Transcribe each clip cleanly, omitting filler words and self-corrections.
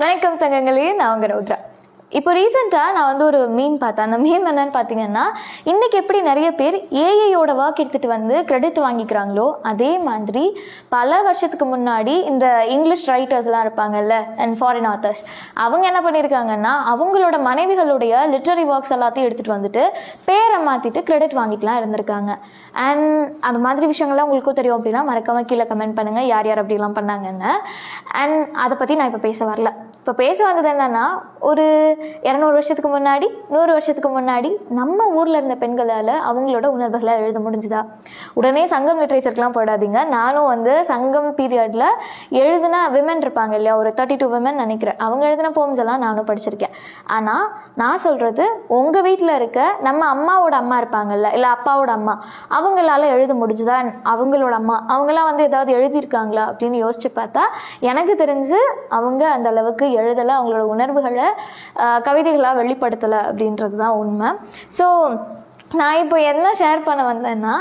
வணக்கம் தங்கங்களே, நான் உங்க ரௌத்ரா. இப்போ ரீசெண்டாக நான் வந்து ஒரு மீம் பார்த்தேன். அந்த மீம் என்னன்னு பார்த்தீங்கன்னா, இன்றைக்கி எப்படி நிறைய பேர் ஏஐயோட ஒர்க் எடுத்துகிட்டு வந்து கிரெடிட் வாங்கிக்கிறாங்களோ, அதே மாதிரி பல வருஷத்துக்கு முன்னாடி இந்த இங்கிலீஷ் ரைட்டர்ஸ்லாம் இருப்பாங்கல்ல அண்ட் ஃபாரின் ஆத்தர்ஸ், அவங்க என்ன பண்ணியிருக்காங்கன்னா அவங்களோட மனைவிகளுடைய லிட்ரரி ஒர்க்ஸ் எல்லாத்தையும் எடுத்துகிட்டு வந்துட்டு பேரை மாற்றிட்டு கிரெடிட் வாங்கிட்டுலாம் இருந்திருக்காங்க. அண்ட் அந்த மாதிரி விஷயங்கள்லாம் உங்களுக்கும் தெரியும் அப்படின்னா மறக்காமல் கீழே கமெண்ட் பண்ணுங்கள் யார் யார் அப்படிலாம் பண்ணாங்கன்னு. அண்ட் அதை பற்றி நான் இப்போ பேச வரல. இப்போ பேச வந்தது என்னென்னா, ஒரு 200 வருஷத்துக்கு முன்னாடி 100 வருஷத்துக்கு முன்னாடி நம்ம ஊரில் இருந்த பெண்களால் அவங்களோட உணர்வுகளை எழுத முடிஞ்சுதா? உடனே சங்கம் லிட்ரேச்சருக்குலாம் போடாதீங்க. நானும் வந்து சங்கம் பீரியடில் எழுதின விமன் இருப்பாங்க இல்லையா, ஒரு 32 விமன் நினைக்கிறேன், அவங்க எழுதின போம்ஸ் எல்லாம் நானும் படிச்சிருக்கேன். ஆனால் நான் சொல்கிறது, உங்கள் வீட்டில் இருக்க நம்ம அம்மாவோட அம்மா இருப்பாங்கல்ல, இல்லை அப்பாவோட அம்மா, அவங்களால எழுத முடிஞ்சுதா? அவங்களோட அம்மா அவங்களாம் வந்து ஏதாவது எழுதியிருக்காங்களா அப்படின்னு யோசிச்சு பார்த்தா எனக்கு தெரிஞ்சு அவங்க அந்த அளவுக்கு எழுதலை, அவங்களோட உணர்வுகளை கவிதைகளாக வெளிப்படுத்தலை அப்படின்றது தான் உண்மை. ஸோ நான் இப்போ என்ன ஷேர் பண்ண வந்தேன்னா,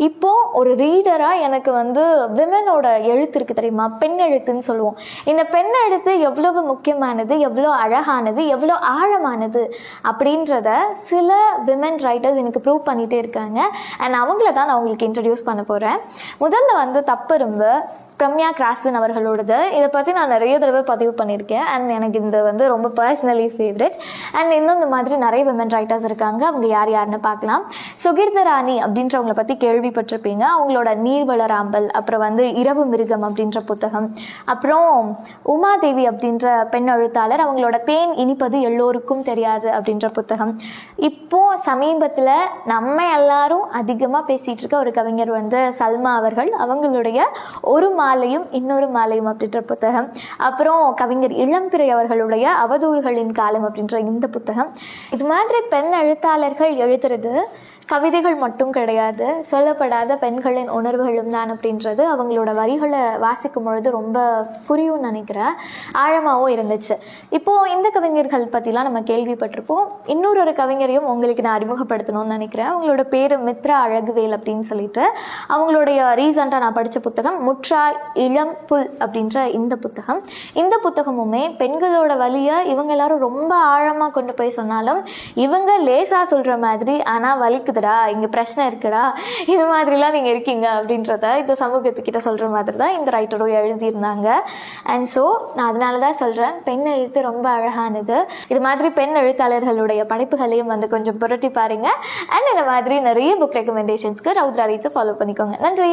இப்போது ஒரு ரீடராக எனக்கு வந்து விமனோட எழுத்து இருக்குது தெரியுமா, பெண் எழுத்துன்னு சொல்லுவோம். இந்த பெண் எழுத்து எவ்வளவு முக்கியமானது, எவ்வளோ அழகானது, எவ்வளோ ஆழமானது அப்படின்றத சில விமன் ரைட்டர்ஸ் எனக்கு ப்ரூவ் பண்ணிகிட்டே இருக்காங்க. அண்ட் அவங்கள தான் நான் உங்களுக்கு இன்ட்ரடியூஸ் பண்ண போகிறேன். முதல்ல வந்து தப்பெரும்பு பிரம்யா கிராஸ்வின் அவர்களோடது. இதை பற்றி நான் நிறைய தடவை பதிவு பண்ணியிருக்கேன். அண்ட் எனக்கு இந்த வந்து ரொம்ப பர்சனலி ஃபேவரட். அண்ட் இன்னும் இந்த மாதிரி நிறைய விமன் ரைட்டர்ஸ் இருக்காங்க. அவங்க யார் யாருன்னு பார்க்கலாம். சுகிர்தராணி அப்படின்றவங்கள பற்றி கேள்விப்பட்டிருப்பீங்க. அவங்களோட நீர்வளராம்பல், அப்புறம் வந்து இரவு மிருகம் அப்படின்ற புத்தகம், அப்புறம் உமாதேவி அப்படின்ற பெண் எழுத்தாளர், அவங்களோட தேன் இனிப்பது எல்லோருக்கும் தெரியாது அப்படின்ற புத்தகம். இப்போது சமீபத்தில் நம்ம எல்லாரும் அதிகமாக பேசிகிட்டு இருக்க ஒரு கவிஞர் வந்து சல்மா அவர்கள், அவங்களுடைய ஒரு மாலையும் இன்னொரு மாலையும் அப்படின்ற புத்தகம். அப்புறம் கவிஞர் இளம்பிறை அவர்களுடைய அவதூறுகளின் காலம் அப்படின்ற இந்த புத்தகம். இது மாதிரி பெண் எழுத்தாளர்கள் எழுதுறது கவிதைகள் மட்டும் கிடையாது, சொல்லப்படாத பெண்களின் உணர்வுகளும் தான் அப்படின்றது அவங்களோட வரிகளை வாசிக்கும் பொழுது ரொம்ப புரியும்னு நினைக்கிறேன். ஆழமாகவும் இருந்துச்சு. இப்போது இந்த கவிஞர்கள் பற்றிலாம் நம்ம கேள்விப்பட்டிருப்போம். இன்னொரு கவிஞரையும் உங்களுக்கு நான் அறிமுகப்படுத்தணும்னு நினைக்கிறேன். அவங்களோட பேர் மித்ரா அழகுவேல் அப்படின்னு சொல்லிட்டு. அவங்களுடைய ரீசெண்டாக நான் படித்த புத்தகம் முற்றா இளம் புல் அப்படின்ற இந்த புத்தகம். இந்த புத்தகமுமே பெண்களோட வலியை இவங்க எல்லாரும் ரொம்ப ஆழமாக கொண்டு போய் சொன்னாலும் இவங்க லேசாக சொல்கிற மாதிரி, ஆனால் வலிக்கு இங்கே பிரச்சனை இருக்குடா, இது மாதிரிலாம் நீங்கள் இருக்கீங்க அப்படின்றத இந்த சமூகத்துக்கிட்ட சொல்கிற மாதிரி தான் இந்த ரைட்டரும் எழுதியிருந்தாங்க. அண்ட் ஸோ நான் அதனால தான் சொல்கிறேன், பெண் எழுத்து ரொம்ப அழகானது. இது மாதிரி பெண் எழுத்தாளர்களுடைய படைப்புகளையும் வந்து கொஞ்சம் புரட்டி பாருங்க. அண்ட் இந்த மாதிரி நிறைய புக் ரெக்கமெண்டேஷன்ஸ்க்கு ரௌத்ரா ரீட்ஸை ஃபாலோ பண்ணிக்கோங்க. நன்றி.